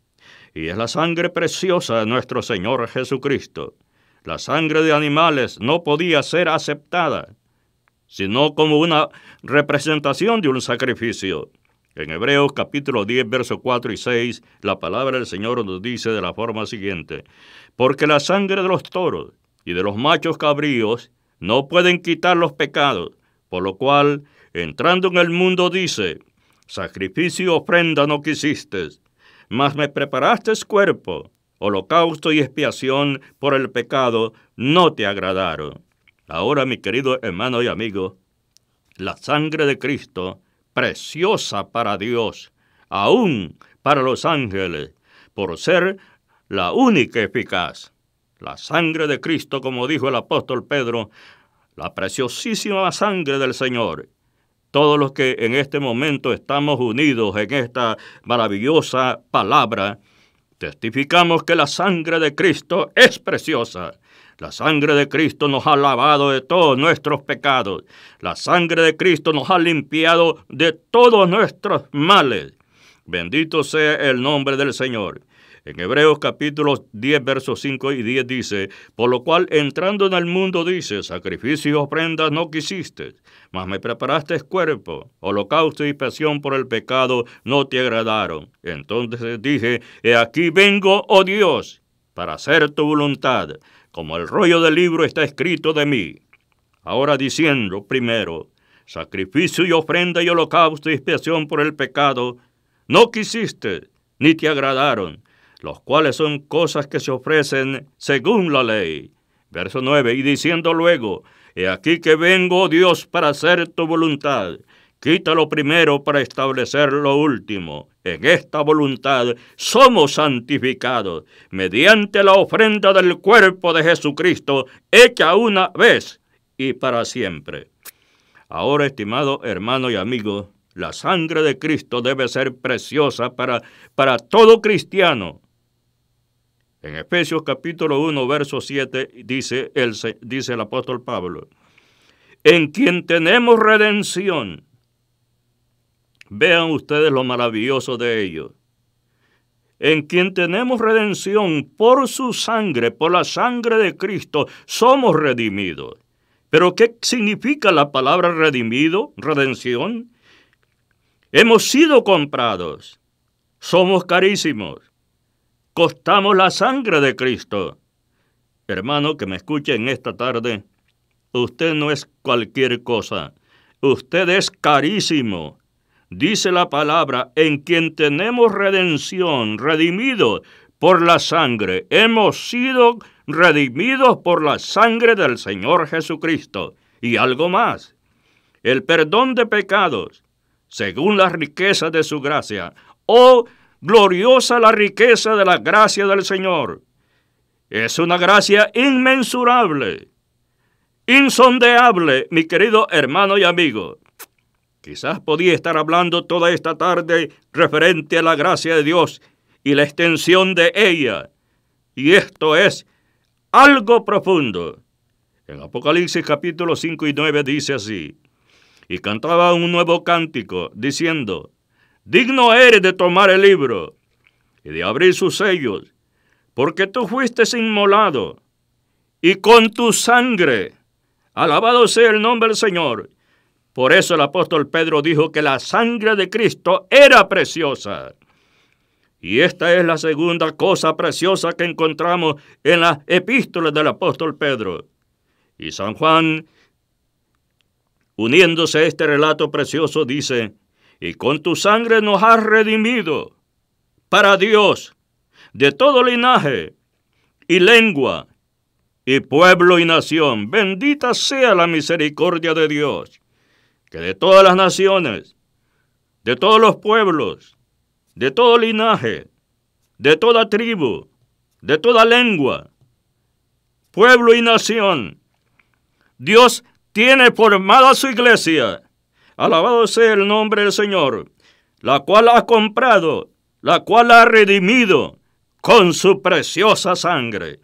Y es la sangre preciosa de nuestro Señor Jesucristo. La sangre de animales no podía ser aceptada, sino como una representación de un sacrificio. En Hebreos capítulo 10, versos 4 y 6, la palabra del Señor nos dice de la forma siguiente: porque la sangre de los toros y de los machos cabríos no pueden quitar los pecados, por lo cual, entrando en el mundo, dice: sacrificio y ofrenda no quisiste, mas me preparaste cuerpo, holocausto y expiación por el pecado no te agradaron. Ahora, mi querido hermano y amigo, la sangre de Cristo, preciosa para Dios, aún para los ángeles, por ser la única eficaz. La sangre de Cristo, como dijo el apóstol Pedro, la preciosísima sangre del Señor. Todos los que en este momento estamos unidos en esta maravillosa palabra, testificamos que la sangre de Cristo es preciosa. La sangre de Cristo nos ha lavado de todos nuestros pecados. La sangre de Cristo nos ha limpiado de todos nuestros males. Bendito sea el nombre del Señor. En Hebreos capítulo 10, versos 5 y 10 dice: por lo cual, entrando en el mundo, dice: sacrificio y ofrendas no quisiste, mas me preparaste cuerpo, holocausto y expiación por el pecado no te agradaron. Entonces dije: he aquí vengo, oh Dios, para hacer tu voluntad, como el rollo del libro está escrito de mí. Ahora diciendo, primero, sacrificio y ofrenda y holocausto y expiación por el pecado no quisiste, ni te agradaron, los cuales son cosas que se ofrecen según la ley. Verso 9, y diciendo luego: he aquí que vengo, oh Dios, para hacer tu voluntad. Quita lo primero para establecer lo último. En esta voluntad somos santificados, mediante la ofrenda del cuerpo de Jesucristo, hecha una vez y para siempre. Ahora, estimado hermano y amigo, la sangre de Cristo debe ser preciosa para todo cristiano. En Efesios capítulo 1, verso 7, dice el apóstol Pablo, en quien tenemos redención. Vean ustedes lo maravilloso de ello. En quien tenemos redención por su sangre, por la sangre de Cristo, somos redimidos. ¿Pero qué significa la palabra redimido, redención? Hemos sido comprados, somos carísimos, costamos la sangre de Cristo. Hermano que me escuche en esta tarde, usted no es cualquier cosa, usted es carísimo. Dice la palabra, en quien tenemos redención, redimidos por la sangre. Hemos sido redimidos por la sangre del Señor Jesucristo. Y algo más, el perdón de pecados, según la riqueza de su gracia. Oh, gloriosa la riqueza de la gracia del Señor. Es una gracia inmensurable, insondeable, mi querido hermano y amigo. Quizás podía estar hablando toda esta tarde referente a la gracia de Dios y la extensión de ella. Y esto es algo profundo. En Apocalipsis capítulo 5 y 9 dice así, y cantaba un nuevo cántico, diciendo, digno eres de tomar el libro y de abrir sus sellos, porque tú fuiste inmolado, y con tu sangre, alabado sea el nombre del Señor. Por eso el apóstol Pedro dijo que la sangre de Cristo era preciosa. Y esta es la segunda cosa preciosa que encontramos en las epístolas del apóstol Pedro. Y San Juan, uniéndose a este relato precioso, dice, y con tu sangre nos has redimido para Dios de todo linaje y lengua y pueblo y nación. Bendita sea la misericordia de Dios, que de todas las naciones, de todos los pueblos, de todo linaje, de toda tribu, de toda lengua, pueblo y nación, Dios tiene formada su iglesia, alabado sea el nombre del Señor, la cual ha comprado, la cual ha redimido con su preciosa sangre.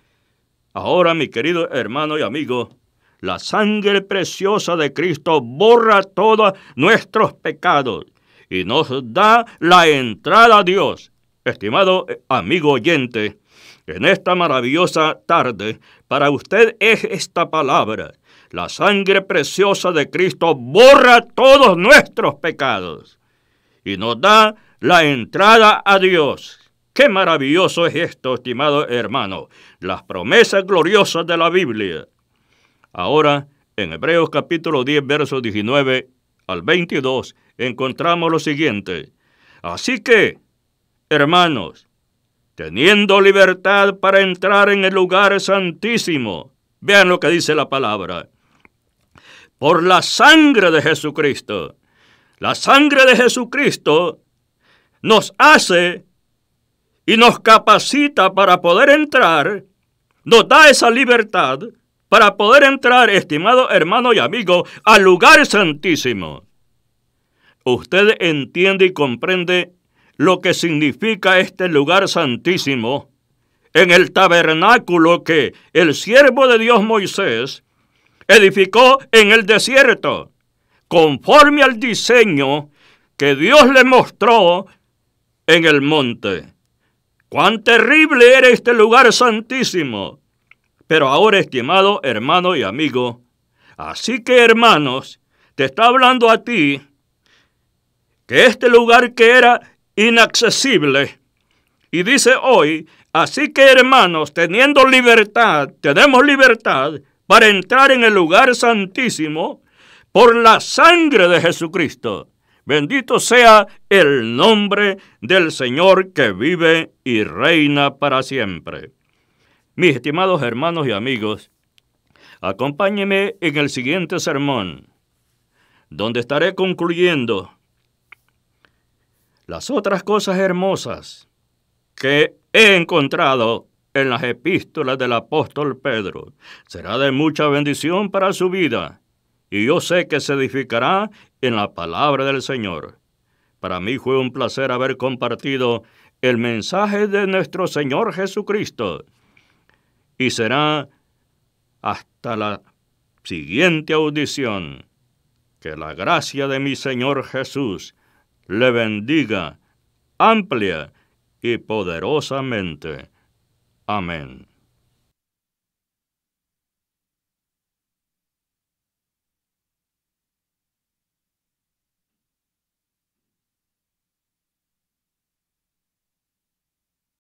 Ahora, mi querido hermano y amigo, la sangre preciosa de Cristo borra todos nuestros pecados y nos da la entrada a Dios. Estimado amigo oyente, en esta maravillosa tarde, para usted es esta palabra. La sangre preciosa de Cristo borra todos nuestros pecados y nos da la entrada a Dios. ¡Qué maravilloso es esto, estimado hermano! Las promesas gloriosas de la Biblia. Ahora, en Hebreos capítulo 10, versos 19 al 22, encontramos lo siguiente. Así que, hermanos, teniendo libertad para entrar en el lugar santísimo, vean lo que dice la palabra, por la sangre de Jesucristo. La sangre de Jesucristo nos hace y nos capacita para poder entrar, nos da esa libertad para poder entrar, estimado hermano y amigo, al lugar santísimo. Usted entiende y comprende lo que significa este lugar santísimo en el tabernáculo que el siervo de Dios Moisés edificó en el desierto, conforme al diseño que Dios le mostró en el monte. ¡Cuán terrible era este lugar santísimo! Pero ahora, estimado hermano y amigo, así que hermanos, te está hablando a ti que este lugar que era inaccesible, y dice hoy, así que hermanos, teniendo libertad, tenemos libertad para entrar en el lugar santísimo por la sangre de Jesucristo. Bendito sea el nombre del Señor que vive y reina para siempre. Mis estimados hermanos y amigos, acompáñenme en el siguiente sermón, donde estaré concluyendo las otras cosas hermosas que he encontrado en las epístolas del apóstol Pedro. Será de mucha bendición para su vida, y yo sé que se edificará en la palabra del Señor. Para mí fue un placer haber compartido el mensaje de nuestro Señor Jesucristo. Y será hasta la siguiente audición. Que la gracia de mi Señor Jesús le bendiga amplia y poderosamente. Amén.